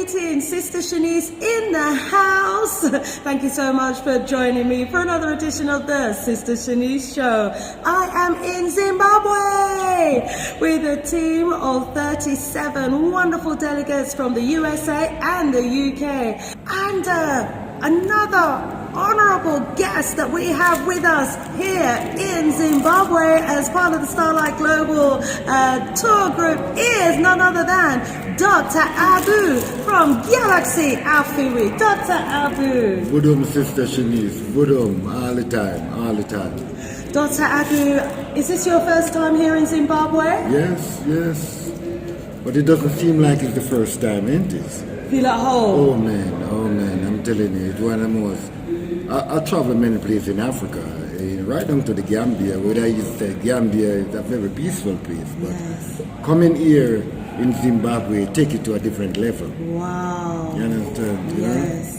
meeting. Sister Shanice in the house. Thank you so much for joining me for another edition of the Sister Shanice Show. I am in Zimbabwe with a team of 37 wonderful delegates from the USA and the UK. And another honorable guest that we have with us here in Zimbabwe as part of the Starlight Global tour group is none other than Dr. Abu from Galaxy Afiwi. Dr. Abu. Budum, Sister Shanice. Budum, all the time. Dr. Abu, is this your first time here in Zimbabwe? Yes. But it doesn't seem like it's the first time, ain't it? Feel at home? Oh man, I'm telling you, it's one of the most. I travel many places in Africa, right down to the Gambia, where I used to say Gambia is a very peaceful place. But coming here in Zimbabwe, take it to a different level. Wow. You understand? Yes.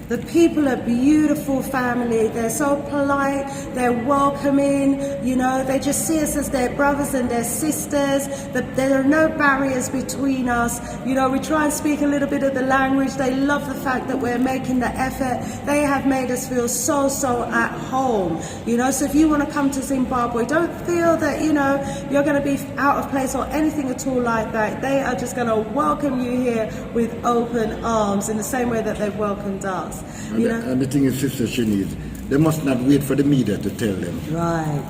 The people are beautiful family. They're so polite. They're welcoming. You know, they just see us as their brothers and their sisters. There are no barriers between us. You know, we try and speak a little bit of the language. They love the fact that we're making the effort. They have made us feel so at home. You know, so if you want to come to Zimbabwe, don't feel that, you know, you're going to be out of place or anything at all like that. They are just going to welcome you here with open arms in the same way that they've welcomed us. And the thing is, Sister Shanice, they must not wait for the media to tell them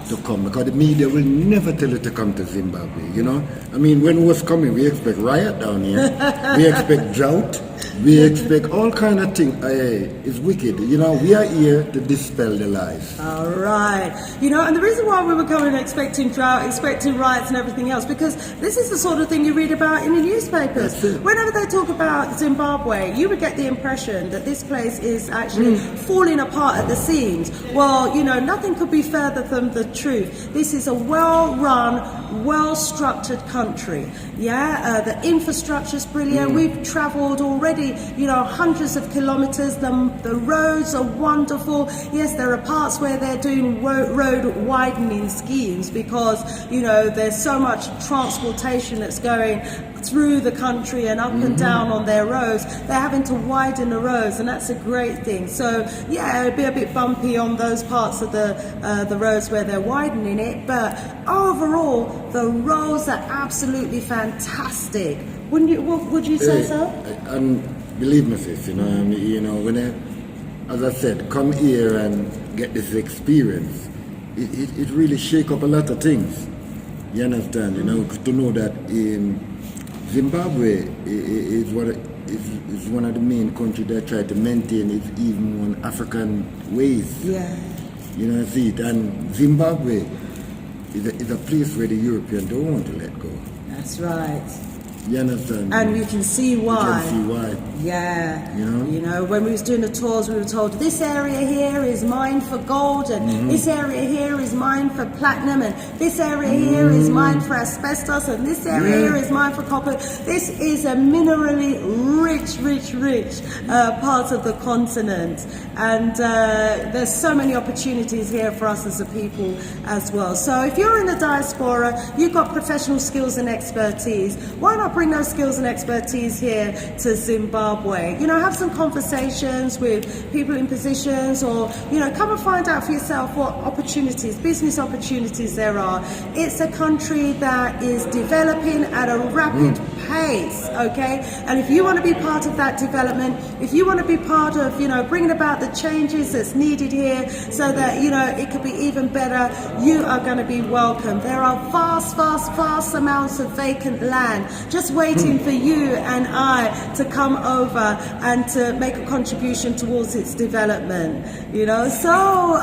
to come, because the media will never tell you to come to Zimbabwe, you know. I mean, when we was coming, we expect riot down here, we expect drought, we expect all kind of things. It's wicked, you know. We are here to dispel the lies. All right. You know, and the reason why we were coming expecting drought, expecting riots and everything else, because this is the sort of thing you read about in the newspapers. Whenever they talk about Zimbabwe, you would get the impression that this place is actually falling apart at the seams. Well, you know, nothing could be further from the truth. This is a well-run, well-structured country. Yeah, the infrastructure is brilliant. We've travelled already, you know, hundreds of kilometres. The roads are wonderful. Yes, there are parts where they're doing road widening schemes because, you know, there's so much transportation that's going through the country and up and down on their roads. They're having to widen the roads, and that's a great thing. So yeah, it'd be a bit bumpy on those parts of the roads where they're widening it, but overall the roads are absolutely fantastic. Would you say so? And believe me, sis, you know, when as I said, come here and get this experience, it really shake up a lot of things. You understand? You know, to know that Zimbabwe is one of the main countries that try to maintain its even one African ways. Yeah. You know, see it. And Zimbabwe is a place where the Europeans don't want to let go. That's right. You understand? And you can see why. You can see why. Yeah. You know, when we was doing the tours, we were told this area here is mined for gold, and this area here is mined for platinum, and this area here is mined for asbestos, and this area here is mined for copper. This is a minerally rich part of the continent, and there's so many opportunities here for us as a people as well. So if you're in the diaspora, you've got professional skills and expertise, why not bring those skills and expertise here to Zimbabwe? You know, have some conversations with people in positions, or, you know, come and find out for yourself what opportunities, business opportunities there are. It's a country that is developing at a rapid pace, okay? And if you want to be part of that development, if you want to be part of, you know, bringing about the changes that's needed here so that, you know, it could be even better, you are going to be welcome. There are vast amounts of vacant land just waiting for you and I to come over and to make a contribution towards its development, you know. So,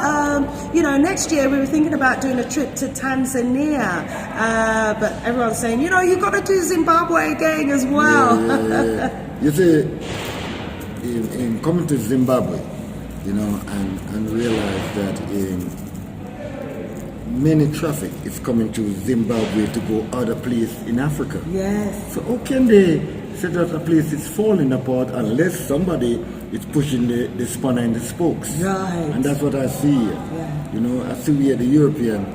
you know, next year we were thinking about doing a trip to Tanzania, but everyone's saying, you know, you've got to do Zimbabwe again as well. Yeah. You see, in coming to Zimbabwe, you know, and realize that many traffic is coming to Zimbabwe to go other place in Africa. Yes. So how can they say that a place is falling apart unless somebody is pushing the spanner in the spokes? Right. And that's what I see here. Yeah. You know, I see here the European,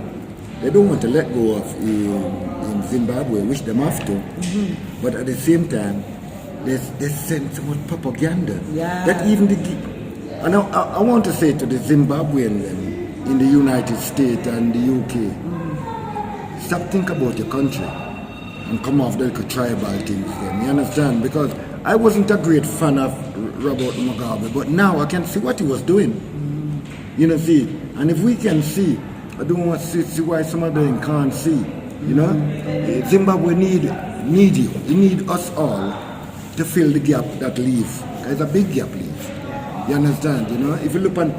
they don't want to let go of in Zimbabwe, which they have to. But at the same time, they send so much propaganda. Yeah. That even and I want to say to the Zimbabwean in the United States and the UK, stop thinking about your country and come off the little tribal things then. You understand? Because I wasn't a great fan of Robert Mugabe, but now I can see what he was doing. You know, see, and if we can see, I don't want to see why some of them can't see. You know, Zimbabwe need you. You need us all to fill the gap that leaves. There's a big gap leaves. You understand? You know, if you look on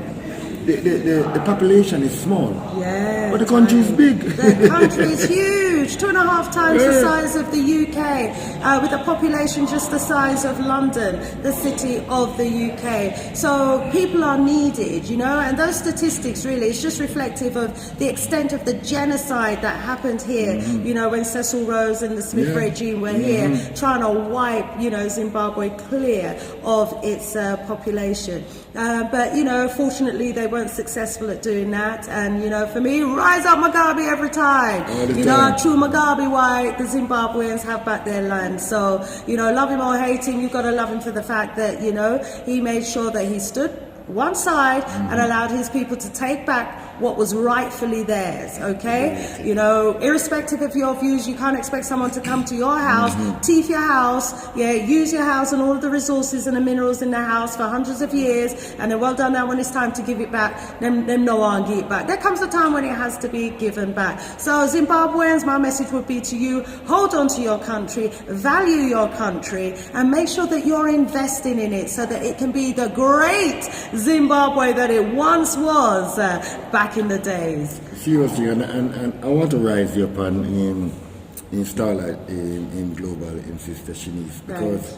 the population is small, but the country is big. The country is huge, 2.5 times the size of the UK, with a population just the size of London, the city of the UK. So people are needed, you know, and those statistics really is just reflective of the extent of the genocide that happened here, you know, when Cecil Rose and the Smith regime were here trying to wipe, you know, Zimbabwe clear of its population. But, you know, fortunately they weren't successful at doing that. And, you know, for me, rise up Mugabe every time. You know, true Mugabe, why the Zimbabweans have back their land. So, you know, love him or hate him, you've got to love him for the fact that, you know, he made sure that he stood one side and allowed his people to take back what was rightfully theirs, okay? You know, irrespective of your views, you can't expect someone to come to your house, teeth your house, use your house and all of the resources and the minerals in the house for hundreds of years, and then well done now when it's time to give it back, them no one give it back. There comes a time when it has to be given back. So Zimbabweans, my message would be to you, hold on to your country, value your country, and make sure that you're investing in it so that it can be the great Zimbabwe that it once was back in the days. Seriously, and I want to rise you up in Starlight in Global in Sister Shanice, because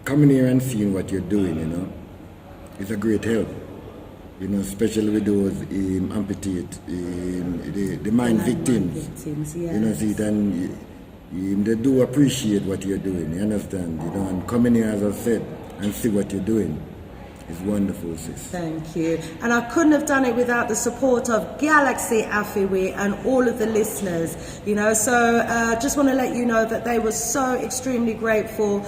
coming here and seeing what you're doing, you know, is a great help. You know, especially with those amputate, the mine victims. You know, see, then they do appreciate what you're doing. You understand? You know, and coming here, as I said, and see what you're doing. It's wonderful, sis. Thank you. And I couldn't have done it without the support of Galaxy Afiwi and all of the listeners, you know. So just want to let you know that they were so extremely grateful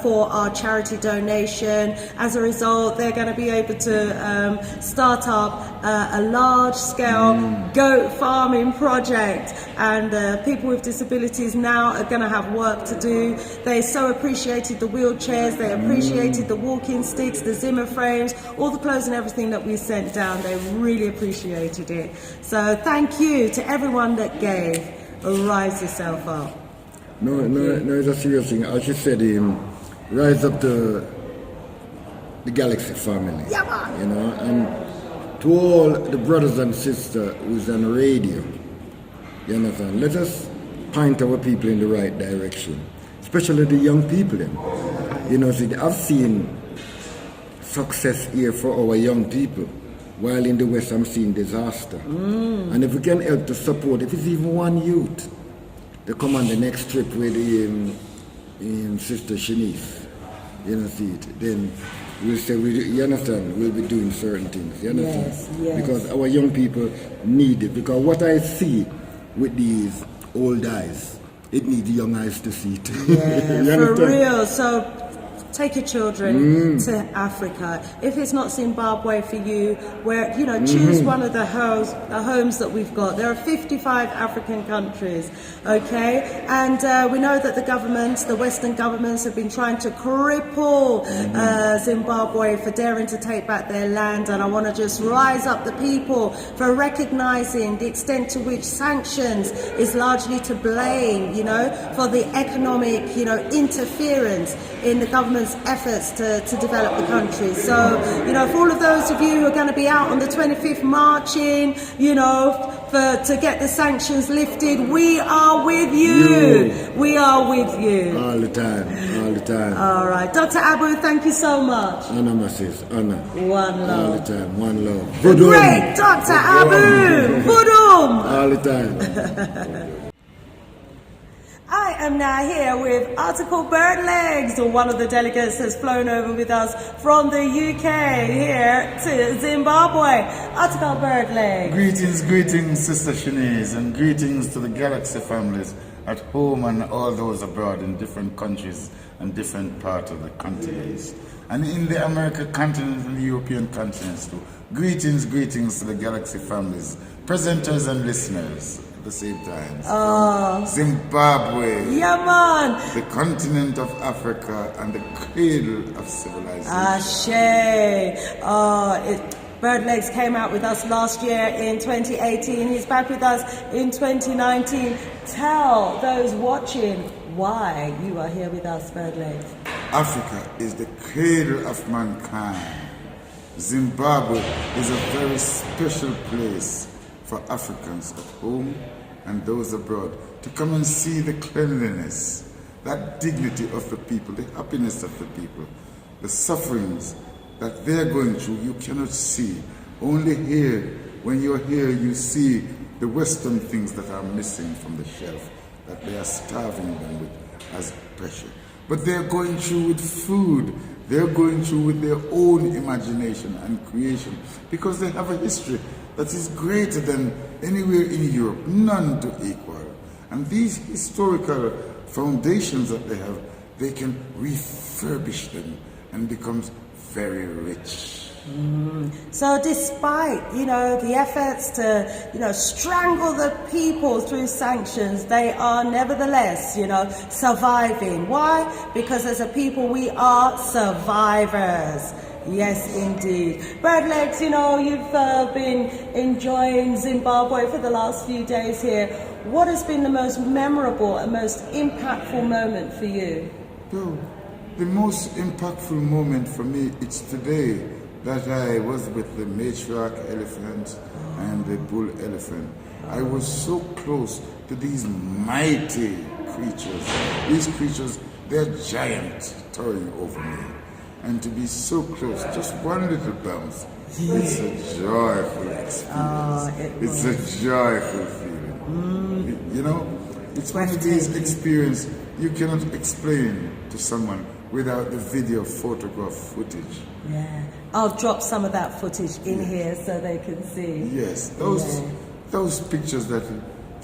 for our charity donation. As a result, they're going to be able to start up a large-scale goat farming project. And people with disabilities now are going to have work to do. They so appreciated the wheelchairs, they appreciated the walking sticks, the Zimmer frames, all the clothes and everything that we sent down. They really appreciated it. So thank you to everyone that gave. Rise yourself up. No, it's a serious thing. As you said, rise up to the Galaxy family. Yeah, man. You know, and to all the brothers and sisters who's on the radio, you understand, let us point our people in the right direction, especially the young people. You know, see, I've seen success here for our young people, while in the West I'm seeing disaster. And if we can help to support, if it's even one youth, to come on the next trip with Sister Shanice, you know, see it, then we'll say, you understand, we'll be doing certain things, you understand? Yes. Because our young people need it, because what I see with these old eyes, it needs young eyes to see it. Yeah, for real. So take your children to Africa. If it's not Zimbabwe for you, where, you know, choose one of the homes that we've got. There are 55 African countries, okay? And we know that the governments, the Western governments, have been trying to cripple Zimbabwe for daring to take back their land. And I want to just rise up the people for recognizing the extent to which sanctions is largely to blame, you know, for the economic, you know, interference in the government's efforts to develop the country. So, you know, for all of those of you who are going to be out on the 25th marching, you know, to get the sanctions lifted, we are with you. We are with you. All the time, all the time. All right. Dr. Abu, thank you so much. Anna, my sis, Anna. One love. All the time, one love. The great Dr. Abu. Budum. All the time. I am now here with Article Bird Legs, one of the delegates has flown over with us from the UK here to Zimbabwe. Article Bird Legs. Greetings, Sister Shanice, and greetings to the Galaxy families at home and all those abroad in different countries and different parts of the continents. And in the American continent and the European continents too. Greetings to the Galaxy families, presenters and listeners at the same time. Zimbabwe. Yeah, man. The continent of Africa and the cradle of civilization. Ashe. Birdlegs came out with us last year in 2018. He's back with us in 2019. Tell those watching why you are here with us, Birdlegs. Africa is the cradle of mankind. Zimbabwe is a very special place for Africans at home and those abroad to come and see the cleanliness, that dignity of the people, the happiness of the people, the sufferings that they're going through you cannot see. Only here, when you're here, you see the Western things that are missing from the shelf, that they are starving them with as pressure. But they're going through with food. They're going through with their own imagination and creation because they have a history that is greater than anywhere in Europe, none to equal. And these historical foundations that they have, they can refurbish them and becomes very rich. So despite, the efforts to, strangle the people through sanctions, they are nevertheless, surviving. Why? Because as a people, we are survivors. Yes, indeed. Birdlegs, you've been enjoying Zimbabwe for the last few days here. What has been the most memorable and most impactful moment for you? Well, the most impactful moment for me, it's today that I was with the matriarch elephant and the bull elephant. I was so close to these mighty creatures. These creatures, they're giant, towering over me. And to be so close, just one little bounce, it's a joyful experience. It's a joyful feeling. It's one of these experiences you cannot explain to someone without the video, photograph, footage. Yeah, I'll drop some of that footage in here so they can see. Yes, those pictures that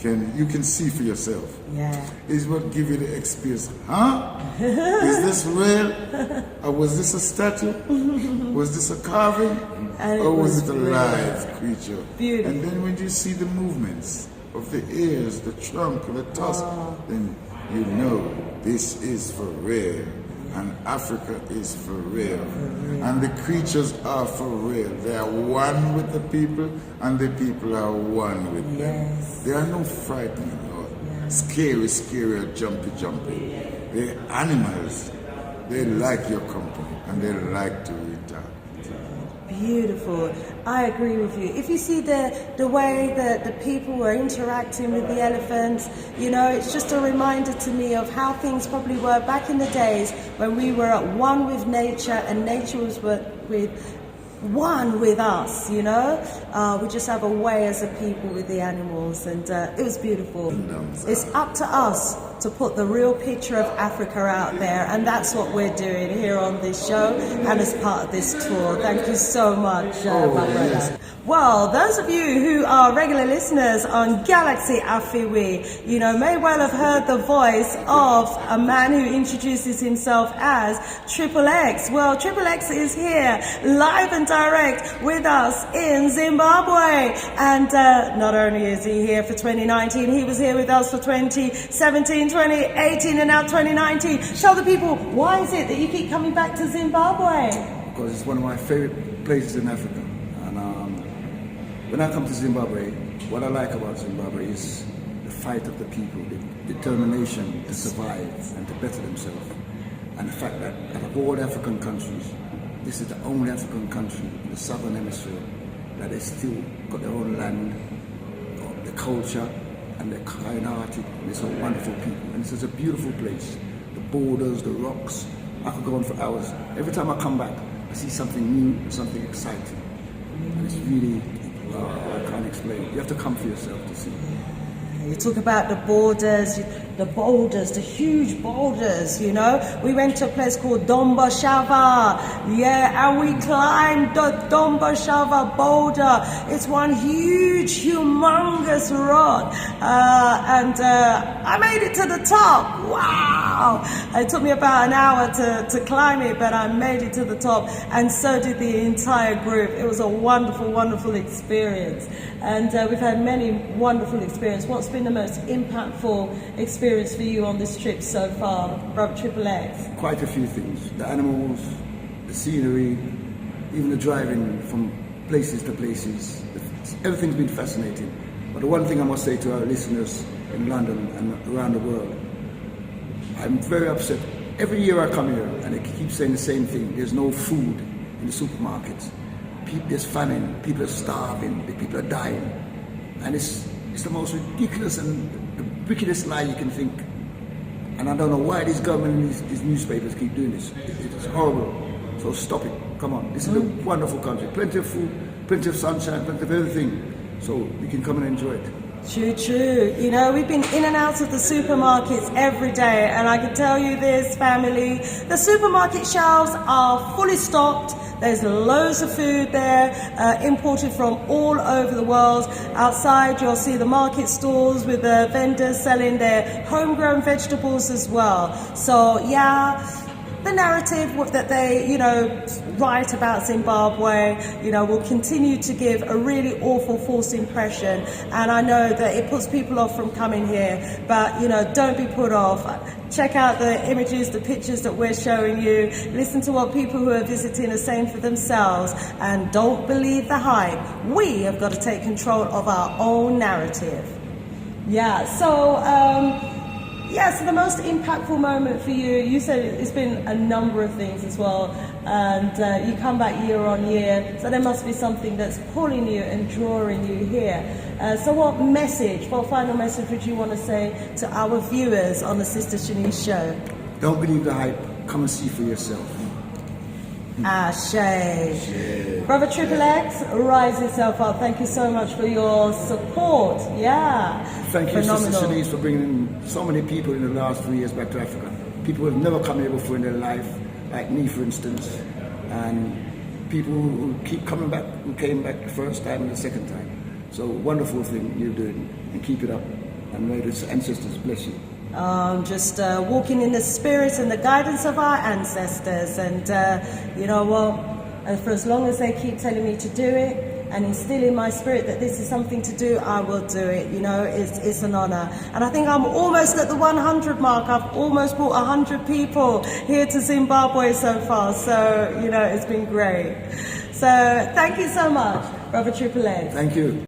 you can see for yourself. Yeah, is what give you the experience. Huh? Is this real? Or was this a statue? Was this a carving? Or was it a live creature? Beautiful. And then when you see the movements of the ears, the trunk, the tusk, then you know this is for real. And Africa is for real. And the creatures are for real. They are one with the people, and the people are one with them. They are no frightening or scary or jumpy. They're animals. They like your company, and they like to interact. Beautiful. I agree with you. If you see the way that the people were interacting with the elephants, it's just a reminder to me of how things probably were back in the days when we were at one with nature and nature was one with us, we just have a way as a people with the animals, and it was beautiful. It's up to us to put the real picture of Africa out there, and that's what we're doing here on this show and as part of this tour. Thank you so much, my brother. Well, those of you who are regular listeners on Galaxy Afiwi, may well have heard the voice of a man who introduces himself as Triple X. Well, Triple X is here live and direct with us in Zimbabwe. And not only is he here for 2019, he was here with us for 2017, 2018, and now 2019. Tell the people, why is it that you keep coming back to Zimbabwe? Because it's one of my favorite places in Africa. When I come to Zimbabwe, what I like about Zimbabwe is the fight of the people, the determination to survive and to better themselves. And the fact that out of all African countries, this is the only African country in the southern hemisphere that has still got their own land, the culture, and they're kind-hearted, and they're so wonderful people. And this is a beautiful place. The borders, the rocks, I could go on for hours. Every time I come back, I see something new, something exciting. And it's really, I can't explain. You have to come for yourself to see. You talk about the borders, the boulders, the huge boulders, you know. We went to a place called Domba Shava, yeah, and we climbed the Domba Shava boulder. It's one huge, humongous rock, and I made it to the top. Wow! It took me about an hour to climb it, but I made it to the top, and so did the entire group. It was a wonderful, wonderful experience, and we've had many wonderful experiences. What's been the most impactful experience for you on this trip so far, Brother Triple X? Quite a few things. The animals, the scenery, even the driving from places to places. Everything's been fascinating. But the one thing I must say to our listeners in London and around the world, I'm very upset. Every year I come here and they keep saying the same thing. There's no food in the supermarkets. There's famine. People are starving. People are dying. And it's the most ridiculous and the wickedest lie you can think. And I don't know why this government and these newspapers keep doing this. It's horrible. So stop it. Come on. This is a wonderful country. Plenty of food, plenty of sunshine, plenty of everything. So we can come and enjoy it. True, true. You know, we've been in and out of the supermarkets every day, and I can tell you this, family, the supermarket shelves are fully stocked. There's loads of food there, imported from all over the world. Outside, you'll see the market stalls with the vendors selling their homegrown vegetables as well. So, yeah, the narrative that they, you know, write about Zimbabwe, you know, will continue to give a really awful false impression. And I know that it puts people off from coming here, but, you know, don't be put off. Check out the images, the pictures that we're showing you. Listen to what people who are visiting are saying for themselves, and don't believe the hype. We have got to take control of our own narrative. Yeah, so, so the most impactful moment for you, you said it's been a number of things as well, and you come back year on year, so there must be something that's pulling you and drawing you here. So what final message would you want to say to our viewers on the Sister Shanice show? Don't believe the hype, come and see for yourself. Ashe. Brother Triple X, rise yourself up. Thank you so much for your support. Yeah. Thank you, Phenomenal. Sister Shanice, for bringing so many people in the last 3 years back to Africa. People who have never come here before in their life, like me, for instance, and people who keep coming back, who came back the first time and the second time. So wonderful thing you're doing, and keep it up. And may the ancestors bless you. Just walking in the spirit and the guidance of our ancestors, and you know what, for as long as they keep telling me to do it and instill in my spirit that this is something to do, I will do it. You know, it's an honor. And I think I'm almost at the 100 mark. I've almost brought 100 people here to Zimbabwe so far, so you know, it's been great. So thank you so much, Brother Triple X. Thank you.